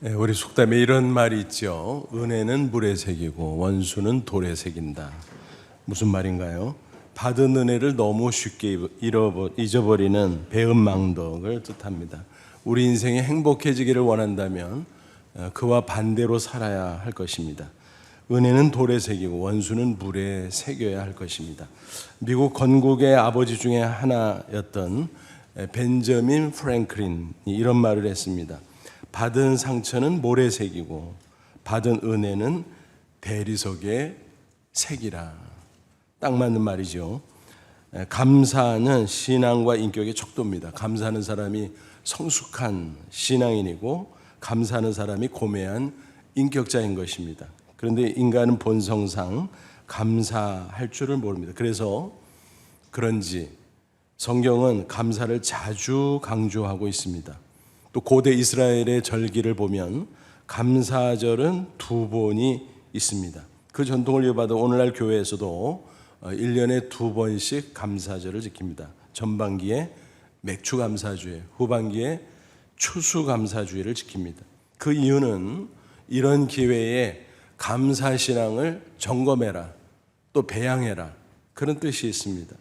우리 속담에 이런 말이 있죠. 은혜는 물에 새기고 원수는 돌에 새긴다. 무슨 말인가요? 받은 은혜를 너무 쉽게 잊어버리는 배은망덕을 뜻합니다. 우리 인생이 행복해지기를 원한다면 그와 반대로 살아야 할 것입니다. 은혜는 돌에 새기고 원수는 물에 새겨야 할 것입니다. 미국 건국의 아버지 중에 하나였던 벤저민 프랭클린이 이런 말을 했습니다. 받은 상처는 모래 새기고 받은 은혜는 대리석에 새기라. 딱 맞는 말이죠. 감사는 신앙과 인격의 척도입니다. 감사하는 사람이 성숙한 신앙인이고 감사하는 사람이 고매한 인격자인 것입니다. 그런데 인간은 본성상 감사할 줄을 모릅니다. 그래서 그런지 성경은 감사를 자주 강조하고 있습니다. 또 고대 이스라엘의 절기를 보면 감사절은 2번이 있습니다. 그 전통을 이어받아 오늘날 교회에서도 1년에 2번씩 감사절을 지킵니다. 전반기에 맥추감사주일, 후반기에 추수감사주일을 지킵니다. 그 이유는 이런 기회에 감사신앙을 점검해라, 또 배양해라, 그런 뜻이 있습니다.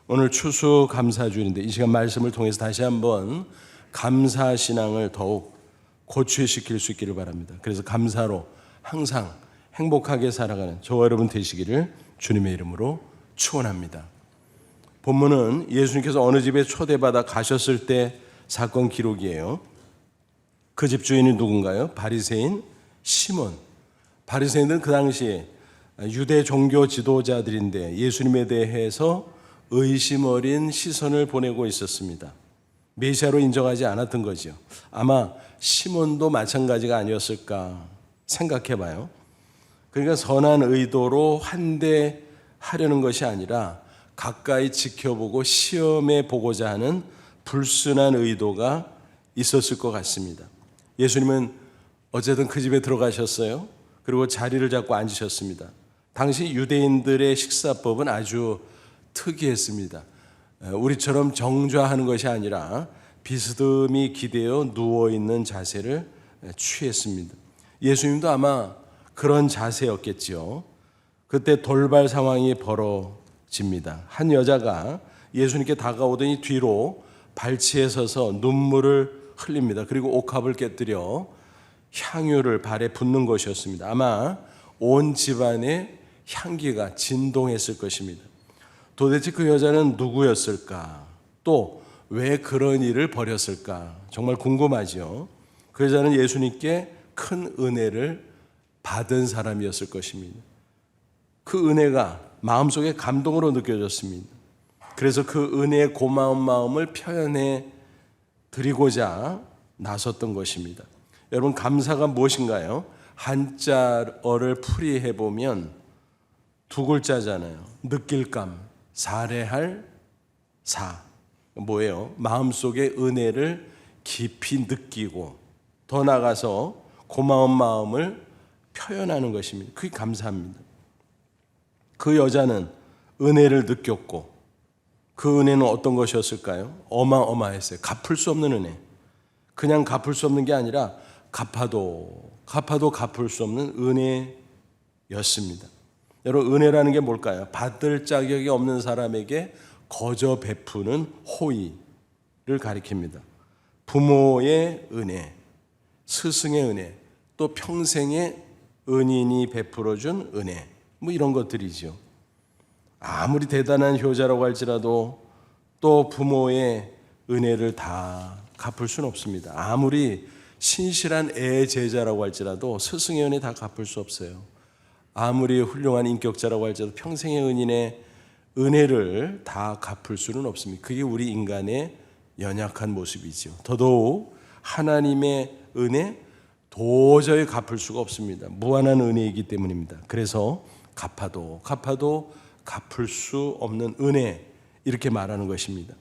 오늘 추수감사주일인데 이 시간 말씀을 통해서 다시 한번 감사신앙을 더욱 고취시킬 수 있기를 바랍니다. 그래서 감사로 항상 행복하게 살아가는 저와 여러분 되시기를 주님의 이름으로 축원합니다. 본문은 예수님께서 어느 집에 초대받아 가셨을 때 사건 기록이에요. 그 집 주인이 누군가요? 바리새인 시몬. 바리새인들은 그 당시에 유대 종교 지도자들인데 예수님에 대해서 의심 어린 시선을 보내고 있었습니다. 메시아로 인정하지 않았던 거죠. 아마 시몬도 마찬가지가 아니었을까 생각해 봐요. 그러니까 선한 의도로 환대하려는 것이 아니라 가까이 지켜보고 시험해 보고자 하는 불순한 의도가 있었을 것 같습니다. 예수님은 어쨌든 그 집에 들어가셨어요. 그리고 자리를 잡고 앉으셨습니다. 당시 유대인들의 식사법은 아주 특이했습니다. 우리처럼 정좌하는 것이 아니라 비스듬히 기대어 누워있는 자세를 취했습니다. 예수님도 아마 그런 자세였겠죠. 그때 돌발 상황이 벌어집니다. 한 여자가 예수님께 다가오더니 뒤로 발치에 서서 눈물을 흘립니다. 그리고 옥합을 깨뜨려 향유를 발에 붓는 것이었습니다. 아마 온 집안의 향기가 진동했을 것입니다. 도대체 그 여자는 누구였을까? 또 왜 그런 일을 벌였을까? 정말 궁금하죠. 그 여자는 예수님께 큰 은혜를 받은 사람이었을 것입니다. 그 은혜가 마음속에 감동으로 느껴졌습니다. 그래서 그 은혜의 고마운 마음을 표현해 드리고자 나섰던 것입니다. 여러분, 감사가 무엇인가요? 한자어를 풀이해 보면 두 글자잖아요. 느낄감, 사례할 사. 뭐예요? 마음속에 은혜를 깊이 느끼고 더 나아가서 고마운 마음을 표현하는 것입니다. 그게 감사합니다. 그 여자는 은혜를 느꼈고 그 은혜는 어떤 것이었을까요? 어마어마했어요. 갚을 수 없는 은혜. 그냥 갚을 수 없는 게 아니라 갚아도 갚을 수 없는 은혜였습니다. 여러분, 은혜라는 게 뭘까요? 받을 자격이 없는 사람에게 거저 베푸는 호의를 가리킵니다. 부모의 은혜, 스승의 은혜, 또 평생의 은인이 베풀어준 은혜, 뭐 이런 것들이죠. 아무리 대단한 효자라고 할지라도 또 부모의 은혜를 다 갚을 수는 없습니다. 아무리 신실한 애 제자라고 할지라도 스승의 은혜 다 갚을 수 없어요. 아무리 훌륭한 인격자라고 할지라도 평생의 은인의 은혜를 다 갚을 수는 없습니다. 그게 우리 인간의 연약한 모습이죠. 더더욱 하나님의 은혜 도저히 갚을 수가 없습니다. 무한한 은혜이기 때문입니다. 그래서 갚아도 갚을 수 없는 은혜, 이렇게 말하는 것입니다.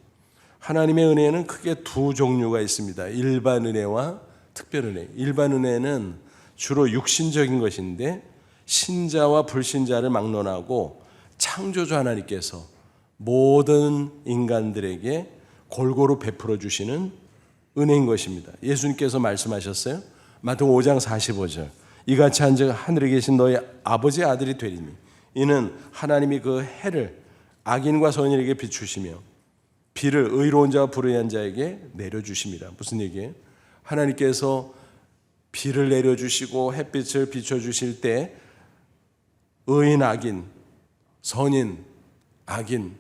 하나님의 은혜는 크게 두 종류가 있습니다. 일반 은혜와 특별 은혜. 일반 은혜는 주로 육신적인 것인데 신자와 불신자를 막론하고 창조주 하나님께서 모든 인간들에게 골고루 베풀어 주시는 은혜인 것입니다. 예수님께서 말씀하셨어요. 마태복음 5장 45절. 이같이 한즉 하늘에 계신 너희 아버지의 아들이 되리니 이는 하나님이 그 해를 악인과 선인에게 비추시며 비를 의로운 자와 불의한 자에게 내려주심이라. 무슨 얘기예요? 하나님께서 비를 내려주시고 햇빛을 비춰주실 때 의인 악인, 선인 악인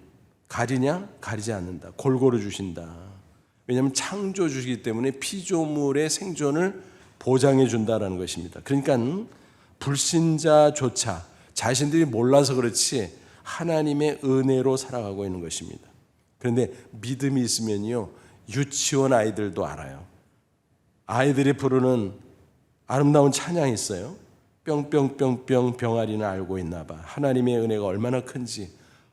가리냐? 가리지 않는다. 골고루 주신다. 왜냐하면 창조주시기 때문에 피조물의 생존을 보장해 준다라는 것입니다. 그러니까 불신자조차 자신들이 몰라서 그렇지 하나님의 은혜로 살아가고 있는 것입니다. 그런데 믿음이 있으면요, 유치원 아이들도 알아요. 아이들이 부르는 아름다운 찬양이 있어요. 뿅뿅뿅뿅 병아리는 알고 있나 봐. 하나님의 은혜가 얼마나 큰지.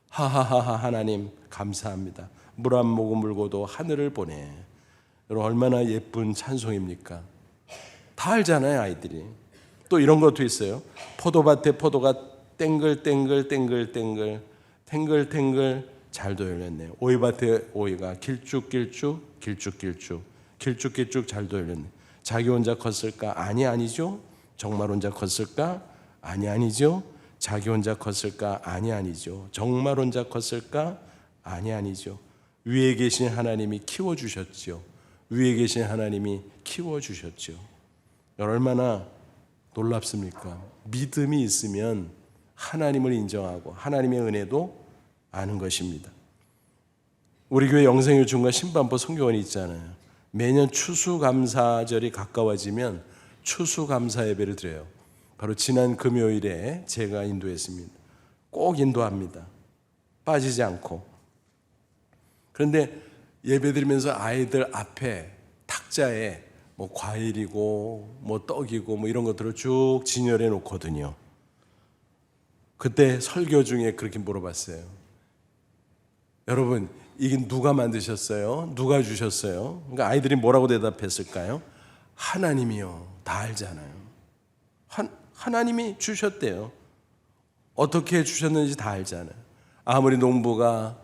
하하하하 하나님 감사합니다. 물 한 모금 물고도 하늘을 보내. 여러분 얼마나 예쁜 찬송입니까? 다 알잖아요, 아이들이. 또 이런 것도 있어요. 포도밭에 포도가 땡글땡글 땡글땡글 탱글탱글 잘도 열렸네요. 오이밭에 오이가 길쭉길쭉 길쭉길쭉 길쭉길쭉 잘도 열렸네. 자기 혼자 컸을까? 아니죠. 정말 혼자 컸을까? 아니죠. 자기 혼자 컸을까? 아니죠. 정말 혼자 컸을까? 아니죠. 위에 계신 하나님이 키워주셨죠. 위에 계신 하나님이 키워주셨죠. 얼마나 놀랍습니까? 믿음이 있으면 하나님을 인정하고 하나님의 은혜도 아는 것입니다. 우리 교회 영생유충과 신반포 선교원이 있잖아요. 매년 추수감사절이 가까워지면 추수감사 예배를 드려요. 바로 지난 금요일에 제가 인도했습니다. 꼭 인도합니다. 빠지지 않고. 그런데 예배 드리면서 아이들 앞에 탁자에 뭐 과일이고 뭐 떡이고 뭐 이런 것들을 쭉 진열해 놓거든요. 그때 설교 중에 그렇게 물어봤어요. 여러분, 이게 누가 만드셨어요? 누가 주셨어요? 그러니까 아이들이 뭐라고 대답했을까요? 하나님이요. 다 알잖아요. 하나님이 주셨대요. 어떻게 주셨는지 다 알잖아요. 아무리 농부가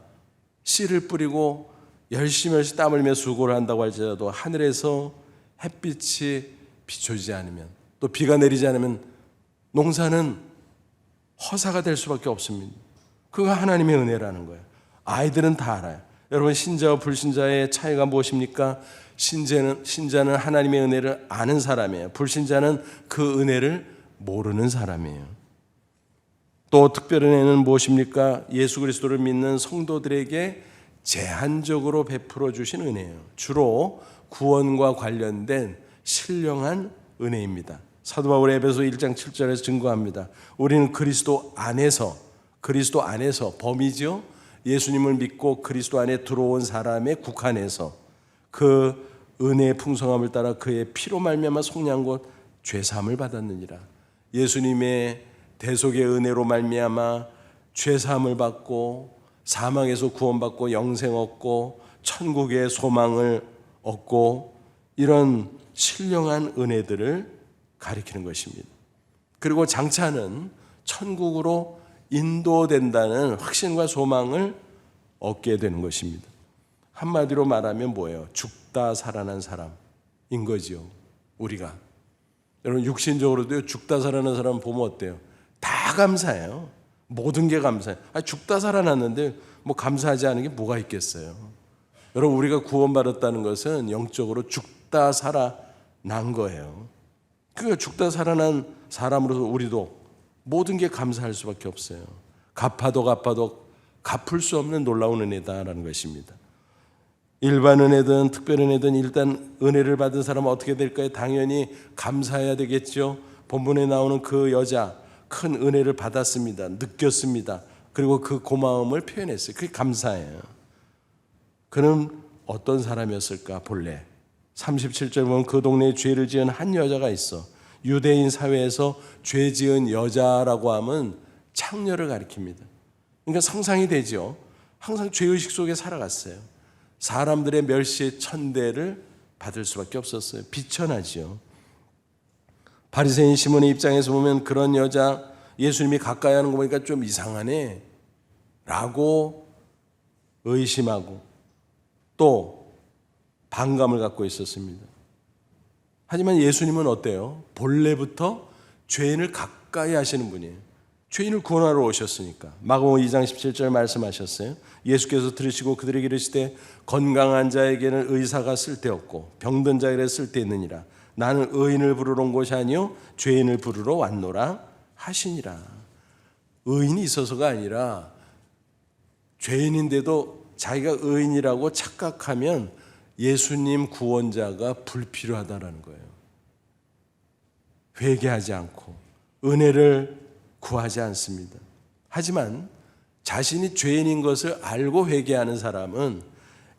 씨를 뿌리고 열심히 땀 흘리며 수고를 한다고 할지라도 하늘에서 햇빛이 비춰지지 않으면, 또 비가 내리지 않으면 농사는 허사가 될 수밖에 없습니다. 그거 하나님의 은혜라는 거예요. 아이들은 다 알아요. 여러분, 신자와 불신자의 차이가 무엇입니까? 신자는 하나님의 은혜를 아는 사람이에요. 불신자는 그 은혜를 모르는 사람이에요. 또 특별한 은혜는 무엇입니까? 예수 그리스도를 믿는 성도들에게 제한적으로 베풀어 주신 은혜예요. 주로 구원과 관련된 신령한 은혜입니다. 사도 바울이 에베소 1장 7절에서 증거합니다. 우리는 그리스도 안에서 범이죠. 예수님을 믿고 그리스도 안에 들어온 사람의 국한에서 그 은혜의 풍성함을 따라 그의 피로 말미암아 속량곧 죄사함을 받았느니라. 예수님의 대속의 은혜로 말미암아 죄사함을 받고 사망에서 구원받고 영생 얻고 천국의 소망을 얻고, 이런 신령한 은혜들을 가리키는 것입니다. 그리고 장차는 천국으로 인도된다는 확신과 소망을 얻게 되는 것입니다. 한마디로 말하면 뭐예요? 죽다 살아난 사람인 거죠. 우리가. 여러분, 육신적으로도 죽다 살아난 사람 보면 어때요? 다 감사해요. 모든 게 감사해요. 죽다 살아났는데 뭐 감사하지 않은 게 뭐가 있겠어요? 여러분, 우리가 구원받았다는 것은 영적으로 죽다 살아난 거예요. 그러니까 죽다 살아난 사람으로서 우리도 모든 게 감사할 수밖에 없어요. 갚아도 갚을 수 없는 놀라운 은혜다라는 것입니다. 일반 은혜든 특별 은혜든 일단 은혜를 받은 사람은 어떻게 될까요? 당연히 감사해야 되겠죠. 본문에 나오는 그 여자 큰 은혜를 받았습니다. 느꼈습니다. 그리고 그 고마움을 표현했어요. 그게 감사해요. 그는 어떤 사람이었을까 본래 37절 보면 그 동네에 죄를 지은 한 여자가 있어. 유대인 사회에서 죄 지은 여자라고 하면 창녀를 가리킵니다. 그러니까 상상이 되죠. 항상 죄의식 속에 살아갔어요. 사람들의 멸시의 천대를 받을 수밖에 없었어요. 비천하죠. 바리새인 시몬의 입장에서 보면 그런 여자 예수님이 가까이 하는 거 보니까 좀 이상하네 라고 의심하고 또 반감을 갖고 있었습니다. 하지만 예수님은 어때요? 본래부터 죄인을 가까이 하시는 분이에요. 죄인을 구원하러 오셨으니까. 마가복음 2장 17절 말씀하셨어요. 예수께서 들으시고 그들에게 이르시되 건강한 자에게는 의사가 쓸데없고 병든 자에게 쓸데있느니라. 나는 의인을 부르러 온 것이 아니요 죄인을 부르러 왔노라 하시니라. 의인이 있어서가 아니라 죄인인데도 자기가 의인이라고 착각하면 예수님 구원자가 불필요하다는 거예요. 회개하지 않고 은혜를 구하지 않습니다. 하지만 자신이 죄인인 것을 알고 회개하는 사람은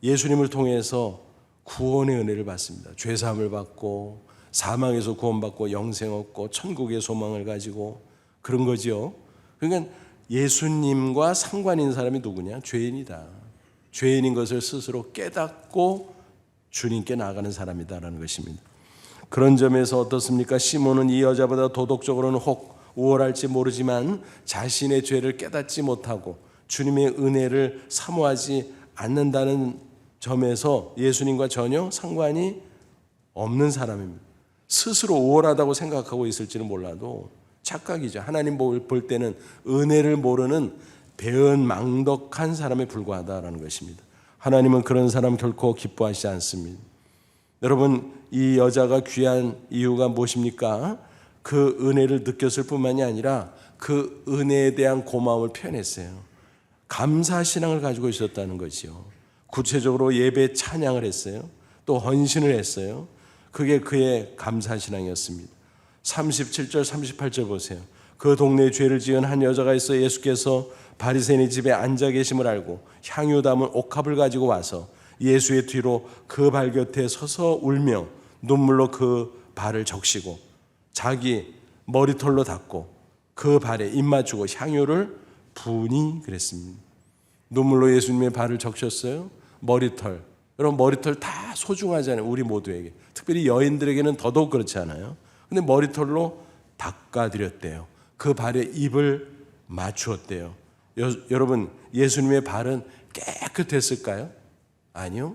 예수님을 통해서 구원의 은혜를 받습니다. 죄사함을 받고 사망에서 구원받고 영생 얻고 천국의 소망을 가지고 그런 거죠. 그러니까 예수님과 상관 있는 사람이 누구냐? 죄인이다. 죄인인 것을 스스로 깨닫고 주님께 나아가는 사람이다라는 것입니다. 그런 점에서 어떻습니까? 시몬은 이 여자보다 도덕적으로는 혹 우월할지 모르지만 자신의 죄를 깨닫지 못하고 주님의 은혜를 사모하지 않는다는 점에서 예수님과 전혀 상관이 없는 사람입니다. 스스로 우월하다고 생각하고 있을지는 몰라도 착각이죠. 하나님 볼 때는 은혜를 모르는 배은망덕한 사람에 불과하다라는 것입니다. 하나님은 그런 사람 결코 기뻐하시지 않습니다. 여러분, 이 여자가 귀한 이유가 무엇입니까? 그 은혜를 느꼈을 뿐만이 아니라 그 은혜에 대한 고마움을 표현했어요. 감사신앙을 가지고 있었다는 거지요. 구체적으로 예배 찬양을 했어요. 또 헌신을 했어요. 그게 그의 감사신앙이었습니다. 37절 38절 보세요. 그 동네에 죄를 지은 한 여자가 있어 예수께서 바리새인의 집에 앉아 계심을 알고 향유 담은 옥합을 가지고 와서 예수의 뒤로 그 발 곁에 서서 울며 눈물로 그 발을 적시고 자기 머리털로 닦고 그 발에 입 맞추고 향유를 부으니 그랬습니다. 눈물로 예수님의 발을 적셨어요. 머리털. 여러분, 머리털 다 소중하잖아요. 우리 모두에게. 특별히 여인들에게는 더더욱 그렇지 않아요? 근데 머리털로 닦아드렸대요. 그 발에 입을 맞추었대요. 여러분, 예수님의 발은 깨끗했을까요? 아니요.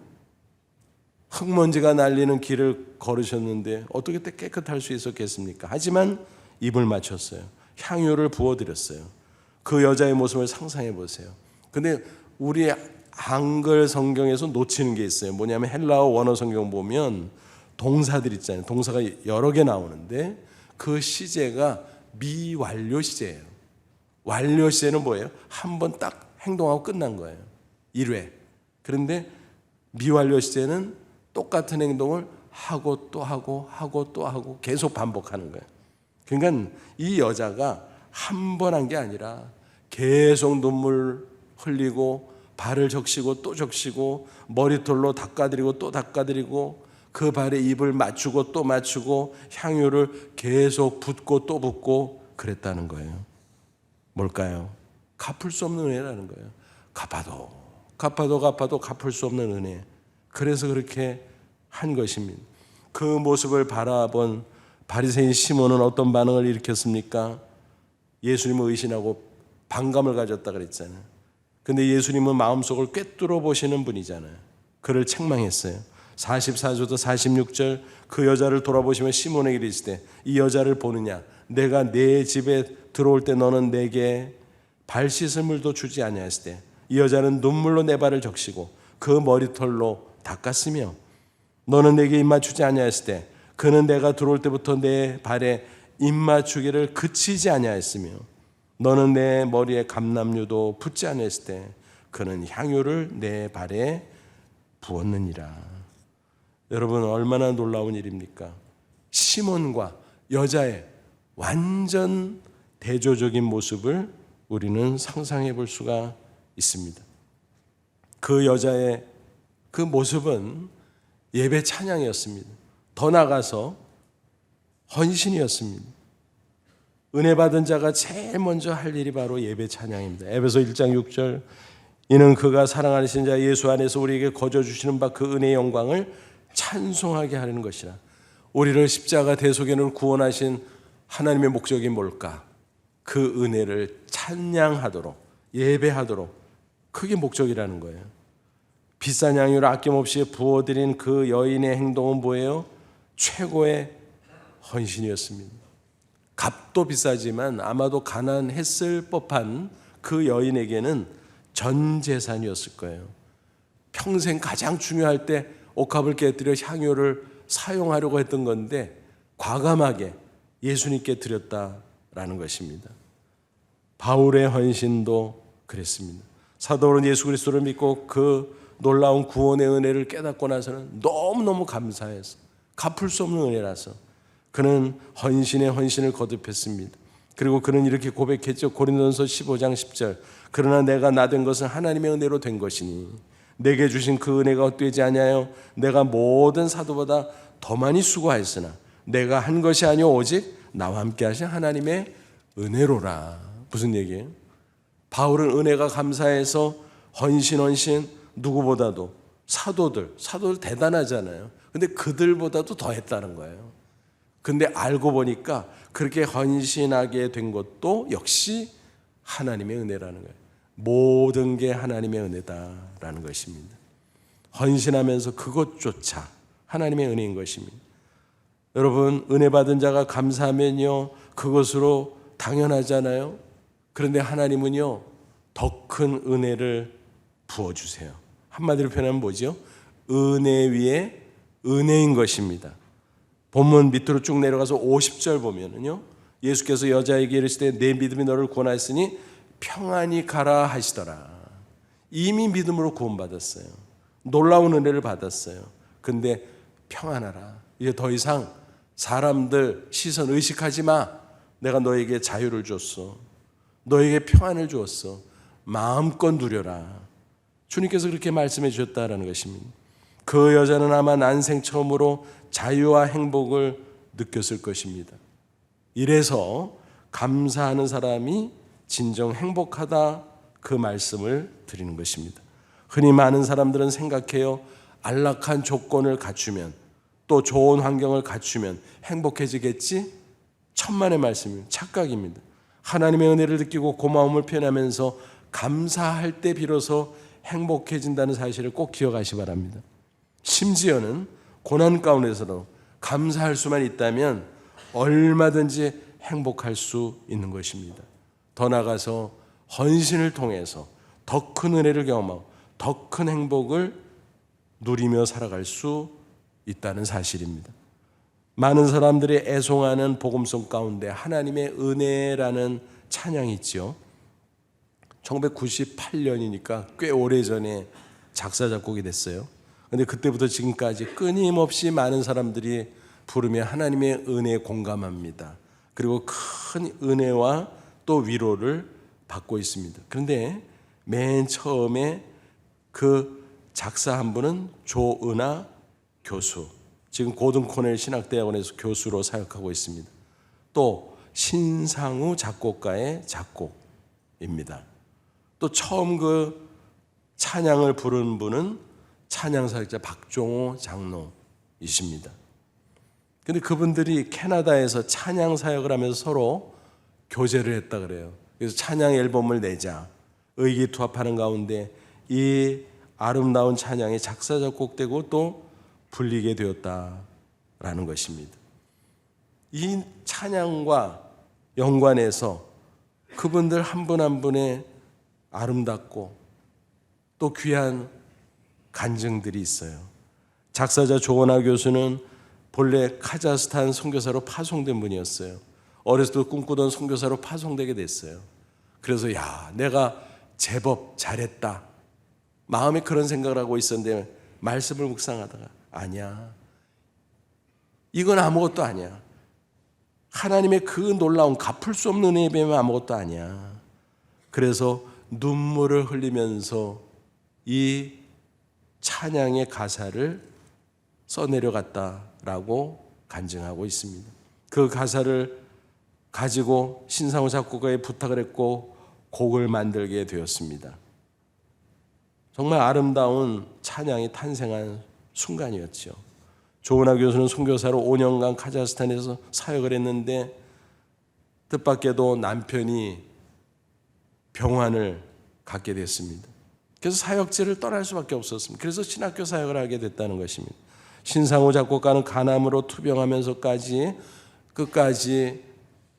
흙먼지가 날리는 길을 걸으셨는데 어떻게 깨끗할 수 있었겠습니까? 하지만 입을 맞췄어요. 향유를 부어드렸어요. 그 여자의 모습을 상상해 보세요. 근데 우리 한글 성경에서 놓치는 게 있어요. 뭐냐면 헬라어 원어 성경 보면 동사들 있잖아요. 동사가 여러 개 나오는데 그 시제가 미완료 시제예요. 완료 시제는 뭐예요? 한 번 딱 행동하고 끝난 거예요. 1회. 그런데 미완료 시제는 똑같은 행동을 하고 또 하고 하고 또 하고 계속 반복하는 거예요. 그러니까 이 여자가 한 번 한 게 아니라 계속 눈물 흘리고 발을 적시고 또 적시고 머리털로 닦아드리고 또 닦아드리고 그 발에 입을 맞추고 또 맞추고 향유를 계속 붓고 또 붓고 그랬다는 거예요. 뭘까요? 갚을 수 없는 은혜라는 거예요. 갚아도 갚을 수 없는 은혜. 그래서 그렇게 한 것입니다. 그 모습을 바라본 바리새인 시몬은 어떤 반응을 일으켰습니까? 예수님을 의심하고 반감을 가졌다 그랬잖아요. 근데 예수님은 마음속을 꿰뚫어 보시는 분이잖아요. 그를 책망했어요. 44절부터 46절 그 여자를 돌아보시며 시몬에게 이르시되 이 여자를 보느냐? 내가 내 집에 들어올 때 너는 내게 발 씻을 물도 주지 아니하였을 때 이 여자는 눈물로 내 발을 적시고 그 머리털로 닦았으며 너는 내게 입 맞추지 아니하였을 때 그는 내가 들어올 때부터 내 발에 입 맞추기를 그치지 아니하였으며 너는 내 머리에 감람유도 붓지 아니하였을 때 그는 향유를 내 발에 부었느니라. 여러분, 얼마나 놀라운 일입니까? 시몬과 여자의 완전 대조적인 모습을 우리는 상상해 볼 수가 있습니다. 그 여자의 그 모습은 예배 찬양이었습니다. 더 나아가서 헌신이었습니다. 은혜 받은 자가 제일 먼저 할 일이 바로 예배 찬양입니다. 에베소 1장 6절 이는 그가 사랑하신 자 예수 안에서 우리에게 거저 주시는 바 그 은혜의 영광을 찬송하게 하는 것이라. 우리를 십자가 대속연으로 구원하신 하나님의 목적이 뭘까? 그 은혜를 찬양하도록 예배하도록 그게 목적이라는 거예요. 비싼 향유를 아낌없이 부어드린 그 여인의 행동은 뭐예요? 최고의 헌신이었습니다. 값도 비싸지만 아마도 가난했을 법한 그 여인에게는 전 재산이었을 거예요. 평생 가장 중요할 때 옥합을 깨뜨려 향유를 사용하려고 했던 건데 과감하게 예수님께 드렸다라는 것입니다. 바울의 헌신도 그랬습니다. 사도 바울은 예수 그리스도를 믿고 그 놀라운 구원의 은혜를 깨닫고 나서는 너무너무 감사해서 갚을 수 없는 은혜라서 그는 헌신의 헌신을 거듭했습니다. 그리고 그는 이렇게 고백했죠. 고린도전서 15장 10절. 그러나 내가 나 된 것은 하나님의 은혜로 된 것이니 내게 주신 그 은혜가 헛되지 아니하여 내가 모든 사도보다 더 많이 수고하였으나 내가 한 것이 아니오 오직 나와 함께 하신 하나님의 은혜로라. 무슨 얘기예요? 바울은 은혜가 감사해서 헌신 누구보다도 사도들 대단하잖아요. 근데 그들보다도 더 했다는 거예요. 근데 알고 보니까 그렇게 헌신하게 된 것도 역시 하나님의 은혜라는 거예요. 모든 게 하나님의 은혜다라는 것입니다. 헌신하면서 그것조차 하나님의 은혜인 것입니다. 여러분, 은혜 받은 자가 감사하면요 그것으로 당연하잖아요. 그런데 하나님은요 더 큰 은혜를 부어주세요. 한마디로 표현하면 뭐죠? 은혜 위에 은혜인 것입니다. 본문 밑으로 쭉 내려가서 50절 보면은요 예수께서 여자에게 이르시되 내 믿음이 너를 구원하였으니 평안히 가라 하시더라. 이미 믿음으로 구원받았어요. 놀라운 은혜를 받았어요. 근데 평안하라. 이제 더 이상 사람들 시선 의식하지 마. 내가 너에게 자유를 줬어. 너에게 평안을 주었어. 마음껏 누려라. 주님께서 그렇게 말씀해 주셨다라는 것입니다. 그 여자는 아마 난생 처음으로 자유와 행복을 느꼈을 것입니다. 이래서 감사하는 사람이 진정 행복하다 그 말씀을 드리는 것입니다. 흔히 많은 사람들은 생각해요. 안락한 조건을 갖추면 또 좋은 환경을 갖추면 행복해지겠지? 천만의 말씀입니다. 착각입니다. 하나님의 은혜를 느끼고 고마움을 표현하면서 감사할 때 비로소 행복해진다는 사실을 꼭 기억하시기 바랍니다. 심지어는 고난 가운데서도 감사할 수만 있다면 얼마든지 행복할 수 있는 것입니다. 더 나아가서 헌신을 통해서 더 큰 은혜를 경험하고 더 큰 행복을 누리며 살아갈 수 있다는 사실입니다. 많은 사람들이 애송하는 복음성 가운데 하나님의 은혜라는 찬양이 있죠. 1998년이니까 꽤 오래전에 작사 작곡이 됐어요. 그런데 그때부터 지금까지 끊임없이 많은 사람들이 부르며 하나님의 은혜에 공감합니다. 그리고 큰 은혜와 또 위로를 받고 있습니다. 그런데 맨 처음에 그 작사한 분은 조은하 교수, 지금 고등 코넬 신학대학원에서 교수로 사역하고 있습니다. 또 신상우 작곡가의 작곡입니다. 또 처음 그 찬양을 부른 분은 찬양사역자 박종호 장로이십니다. 근데 그분들이 캐나다에서 찬양 사역을 하면서 서로 교제를 했다 그래요. 그래서 찬양 앨범을 내자 의기투합하는 가운데 이 아름다운 찬양이 작사 작곡되고 또 불리게 되었다라는 것입니다. 이 찬양과 연관해서 그분들 한 분 한 분의 아름답고 또 귀한 간증들이 있어요. 작사자 조은하 교수는 본래 카자흐스탄 선교사로 파송된 분이었어요. 어렸을 때 꿈꾸던 선교사로 파송되게 됐어요. 그래서 내가 제법 잘했다. 마음에 그런 생각을 하고 있었는데 말씀을 묵상하다가 아니야. 이건 아무것도 아니야. 하나님의 그 놀라운 갚을 수 없는 은혜에 비하면 아무것도 아니야. 그래서 눈물을 흘리면서 이 찬양의 가사를 써내려갔다라고 간증하고 있습니다. 그 가사를 가지고 신상우 작곡가에 부탁을 했고 곡을 만들게 되었습니다. 정말 아름다운 찬양이 탄생한 순간이었죠. 조은하 교수는 선교사로 5년간 카자흐스탄에서 사역을 했는데 뜻밖에도 남편이 병환을 갖게 됐습니다. 그래서 사역지를 떠날 수밖에 없었습니다. 그래서 신학교 사역을 하게 됐다는 것입니다. 신상호 작곡가는 가남으로 투병하면서까지 끝까지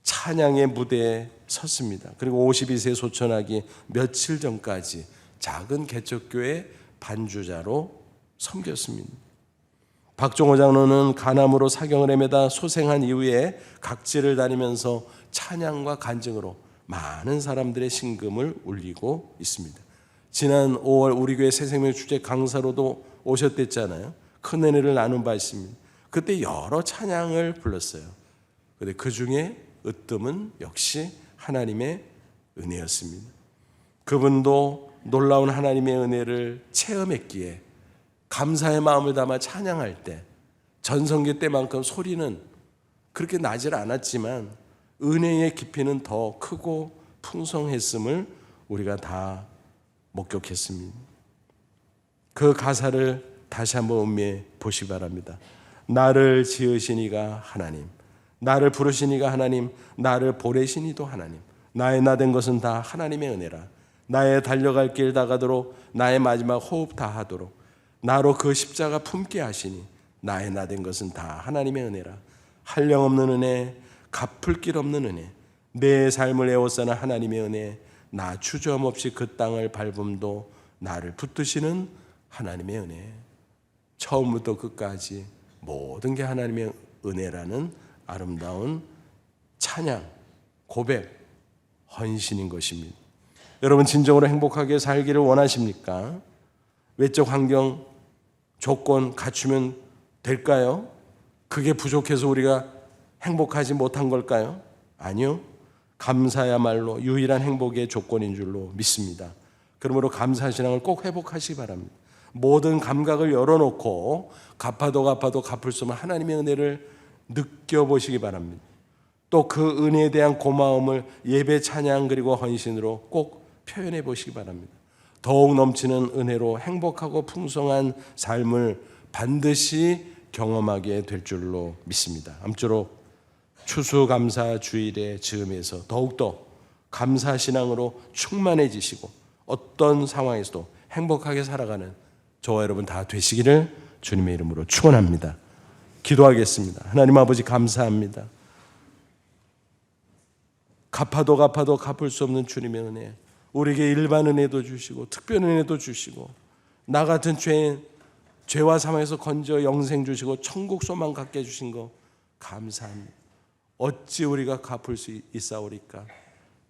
찬양의 무대에 섰습니다. 그리고 52세 소천하기 며칠 전까지 작은 개척교회 반주자로 섬겼습니다. 박종호 장로는 가남으로 사경을 헤매다 소생한 이후에 각지를 다니면서 찬양과 간증으로 많은 사람들의 심금을 울리고 있습니다. 지난 5월 우리 교회 새생명 주재 강사로도 오셨댔잖아요. 큰 은혜를 나눈 바 있습니다. 그때 여러 찬양을 불렀어요. 그런데 그 중에 으뜸은 역시 하나님의 은혜였습니다. 그분도 놀라운 하나님의 은혜를 체험했기에 감사의 마음을 담아 찬양할 때 전성기 때만큼 소리는 그렇게 나질 않았지만 은혜의 깊이는 더 크고 풍성했음을 우리가 다 목격했습니다. 그 가사를 다시 한번 음미해 보시기 바랍니다. 나를 지으신 이가 하나님, 나를 부르신 이가 하나님, 나를 보내신 이도 하나님, 나의 나된 것은 다 하나님의 은혜라. 나의 달려갈 길 다가도록 나의 마지막 호흡 다하도록 나로 그 십자가 품게 하시니 나의 나된 것은 다 하나님의 은혜라. 한량없는 은혜, 갚을 길 없는 은혜, 내 삶을 에워싸는 하나님의 은혜, 나 주저함없이 그 땅을 밟음도 나를 붙드시는 하나님의 은혜. 처음부터 끝까지 모든 게 하나님의 은혜라는 아름다운 찬양, 고백, 헌신인 것입니다. 여러분 진정으로 행복하게 살기를 원하십니까? 외적 환경, 조건 갖추면 될까요? 그게 부족해서 우리가 행복하지 못한 걸까요? 아니요. 감사야말로 유일한 행복의 조건인 줄로 믿습니다. 그러므로 감사 신앙을 꼭 회복하시기 바랍니다. 모든 감각을 열어놓고 갚아도 갚을 수 없는 하나님의 은혜를 느껴보시기 바랍니다. 또 그 은혜에 대한 고마움을 예배, 찬양 그리고 헌신으로 꼭 표현해 보시기 바랍니다. 더욱 넘치는 은혜로 행복하고 풍성한 삶을 반드시 경험하게 될 줄로 믿습니다. 아무쪼록 추수감사 주일의 즈음에서 더욱더 감사신앙으로 충만해지시고 어떤 상황에서도 행복하게 살아가는 저와 여러분 다 되시기를 주님의 이름으로 축원합니다. 기도하겠습니다. 하나님 아버지 감사합니다. 갚아도 갚을 수 없는 주님의 은혜, 우리에게 일반 은혜도 주시고 특별 은혜도 주시고 나 같은 죄인, 죄와 사망에서 건져 영생 주시고 천국 소망 갖게 해주신 거 감사합니다. 어찌 우리가 갚을 수 있사오리까?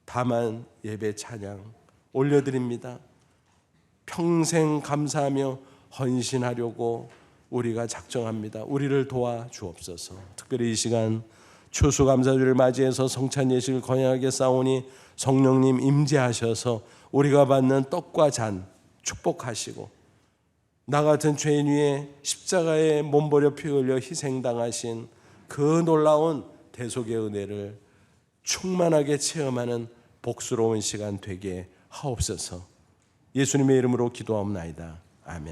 다만 예배 찬양 올려드립니다. 평생 감사하며 헌신하려고 우리가 작정합니다. 우리를 도와주옵소서. 특별히 이 시간 추수감사주를 맞이해서 성찬 예식을 건양하게 싸우니 성령님 임재하셔서 우리가 받는 떡과 잔 축복하시고 나 같은 죄인 위에 십자가에 몸버려 피 흘려 희생당하신 그 놀라운 대속의 은혜를 충만하게 체험하는 복스러운 시간 되게 하옵소서. 예수님의 이름으로 기도하옵나이다. 아멘.